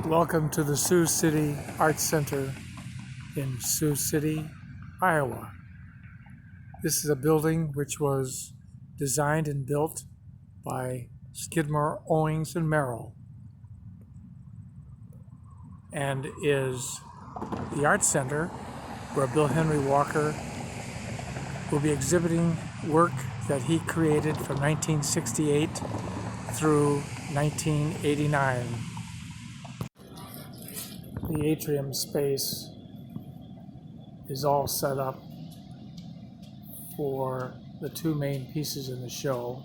Welcome to the Sioux City Arts Center in Sioux City, Iowa. This is a building which was designed and built by Skidmore, Owings, and Merrill, and is the Arts Center where Bilhenry Walker will be exhibiting work that he created from 1968 through 1989. The atrium space is all set up for the two main pieces in the show,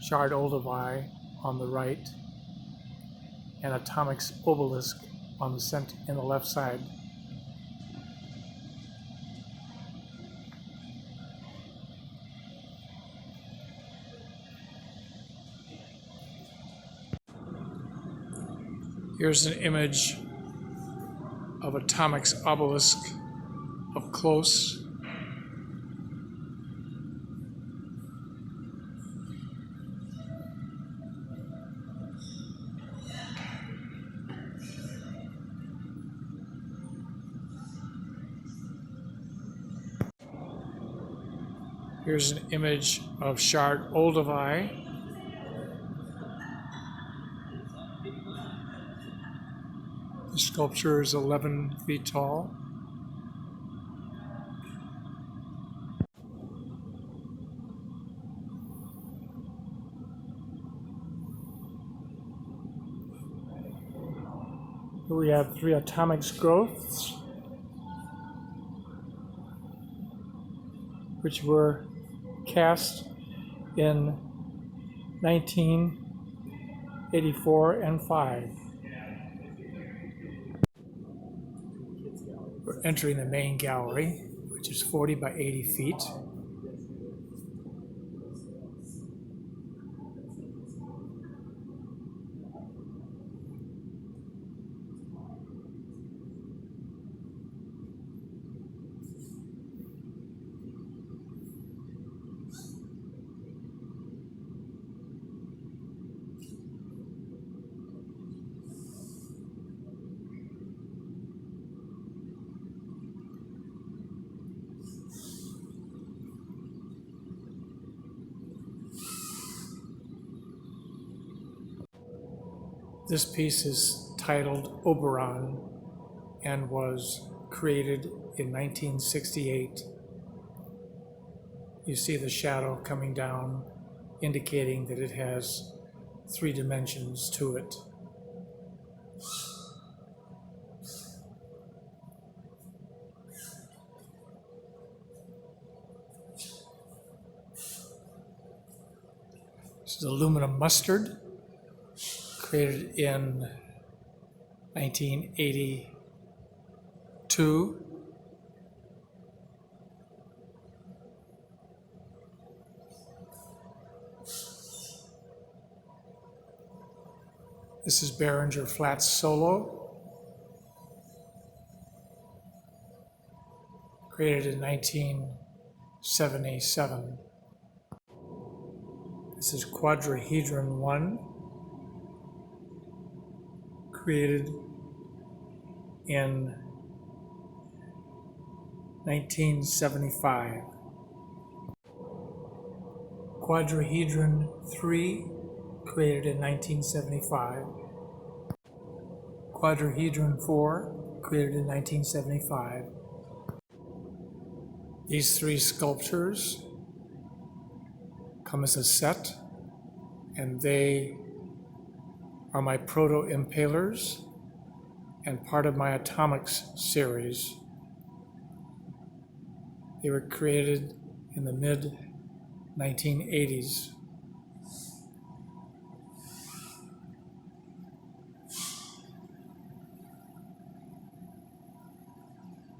Shard Olduvai on the right and Atomic's Obelisk on the center in the left side. Here's an image of Atomic's Obelisk up close. Here's an image of Shard Olduvai. The sculpture is 11 feet tall. Here we have three Atomic's growths, which were cast in 1984 and 5. We're entering the main gallery, which is 40 by 80 feet. This piece is titled Oberon and was created in 1968. You see the shadow coming down, indicating that it has 3 dimensions to it. This is aluminum mustard, created in 1982. This is Behringer Flats Solo, created in 1977. This is Quadrahedron 1, created in 1975. Quadrahedron 3, created in 1975. Quadrahedron 4, created in 1975. These 3 sculptures come as a set, and they are my proto-impalers and part of my Atomics series. They were created in the mid-1980s.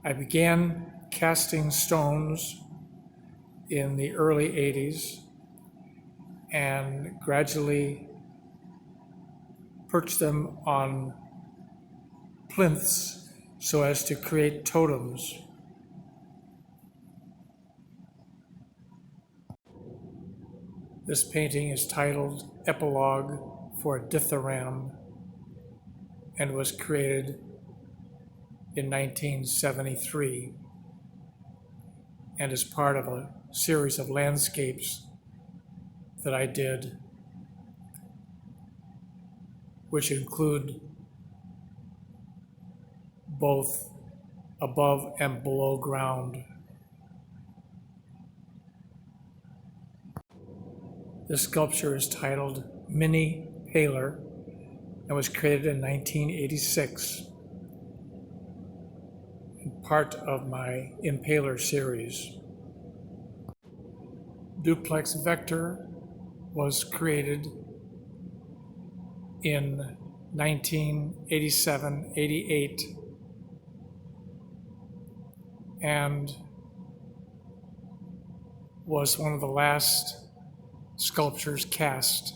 I began casting stones in the early 80s and gradually perched them on plinths so as to create totems. This painting is titled Epilogue for a Dithyramb and was created in 1973 and is part of a series of landscapes that I did, which include both above and below ground. This sculpture is titled Mini Paler and was created in 1986 and part of my Impaler series. Duplex Vector was created in 1987-88 and was one of the last sculptures cast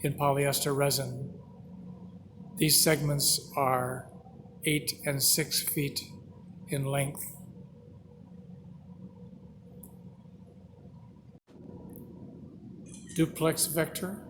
in polyester resin. These segments are 8 and 6 feet in length. Duplex Vector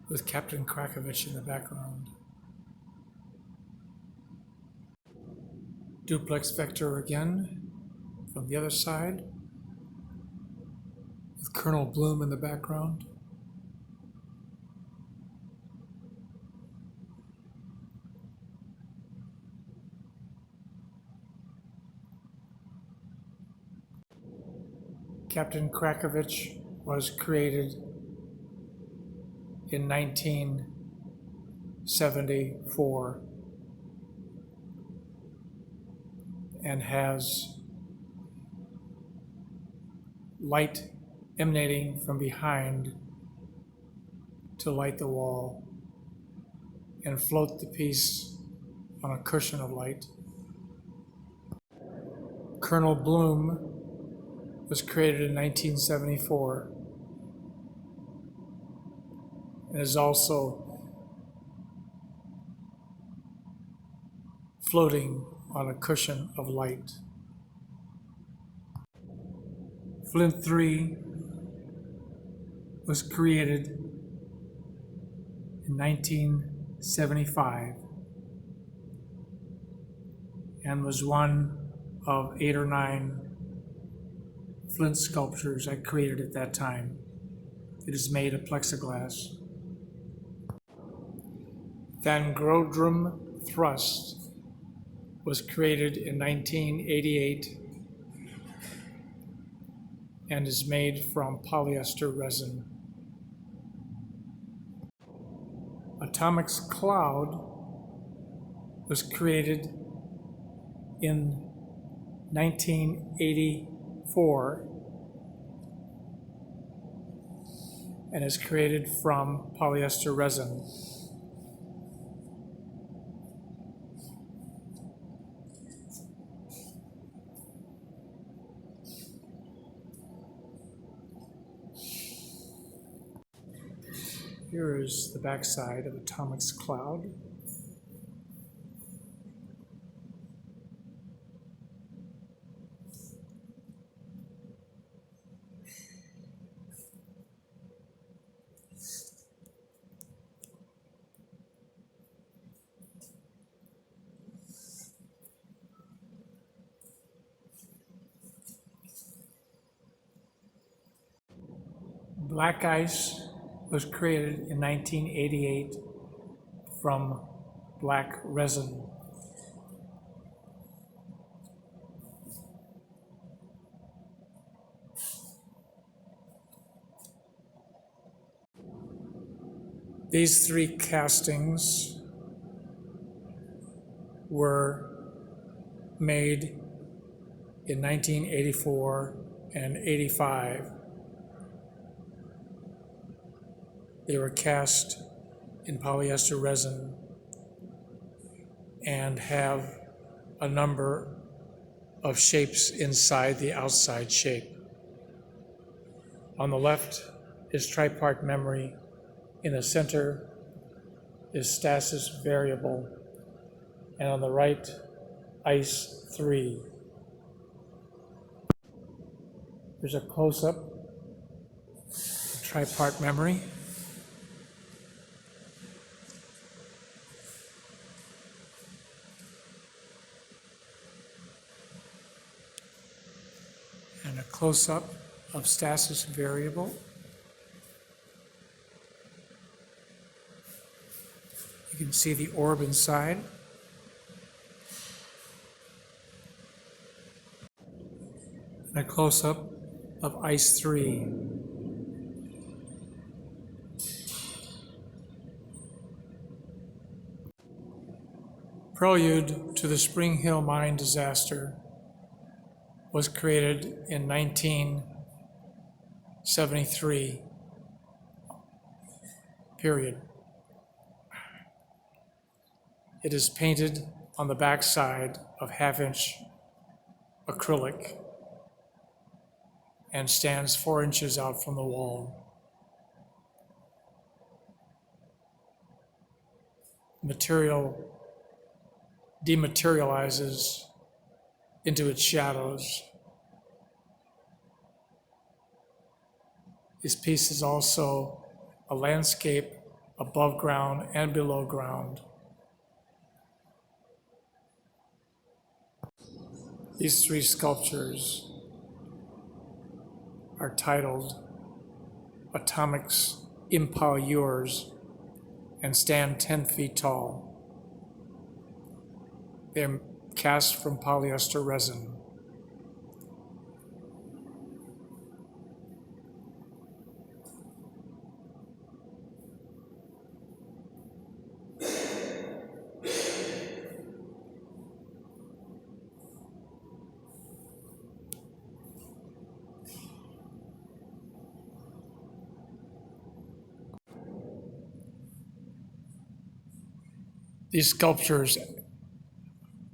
with Captain Krakovich in the background. Duplex Vector again from the other side with Colonel Bloom in the background. Captain Krakovich was created in 1974 and has light emanating from behind to light the wall and float the piece on a cushion of light. Colonel Bloom was created in 1974 and is also floating on a cushion of light. Flint 3 was created in 1975 and was one of 8 or 9 flint sculptures I created at that time. It is made of plexiglass. Van Grodrum Thrust was created in 1988 and is made from polyester resin. Atomic's Cloud was created in 1984 and is created from polyester resin. Here is the backside of Atomic's Cloud. Black Ice was created in 1988 from black resin. These 3 castings were made in 1984 and 85. They were cast in polyester resin and have a number of shapes inside the outside shape. On the left is tripart memory In the center is stasis variable, and on the right, ice 3. There's a close-up of tripart memory. And a close-up of stasis variable. You can see the orb inside. And a close-up of ice 3. Prelude to the Spring Hill mine disaster was created in 1973, period. It is painted on the back side of half-inch acrylic and stands 4 inches out from the wall. Material dematerializes into its shadows. This piece is also a landscape above ground and below ground. These 3 sculptures are titled Atomics Impailleurs and stand 10 feet tall. They're cast from polyester resin. These sculptures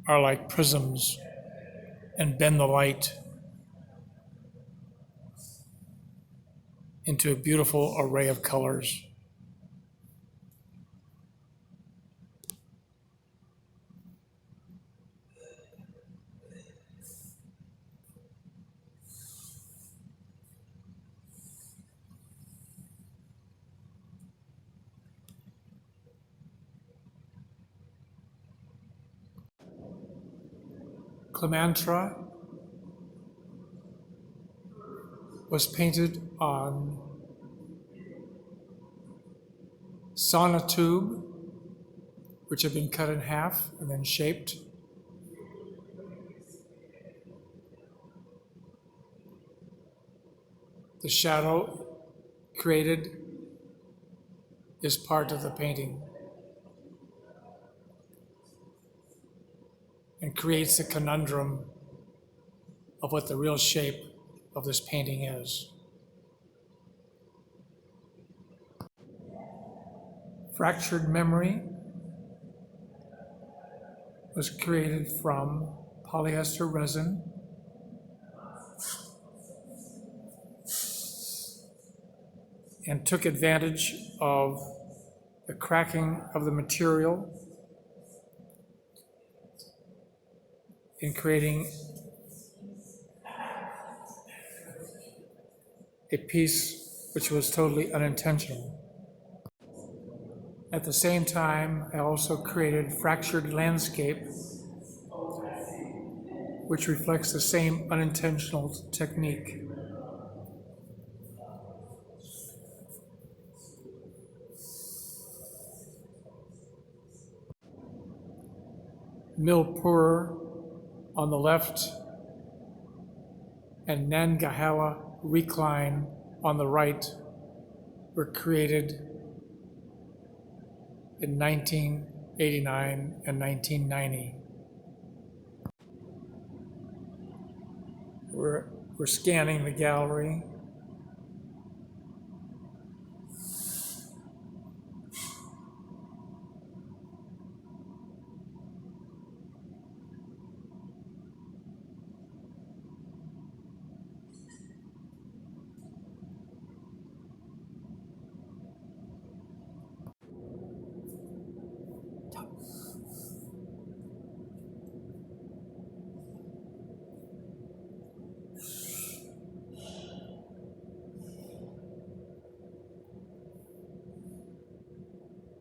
are like prisms and bend the light into a beautiful array of colors. Clementra was painted on sonotube, which had been cut in half and then shaped. The shadow created is part of the painting and creates the conundrum of what the real shape of this painting is. Fractured memory was created from polyester resin and took advantage of the cracking of the material in creating a piece which was totally unintentional. At the same time, I also created fractured landscape, which reflects the same unintentional technique. Millpur on the left and Nangahala recline on the right were created in 1989 and 1990. We're scanning the gallery.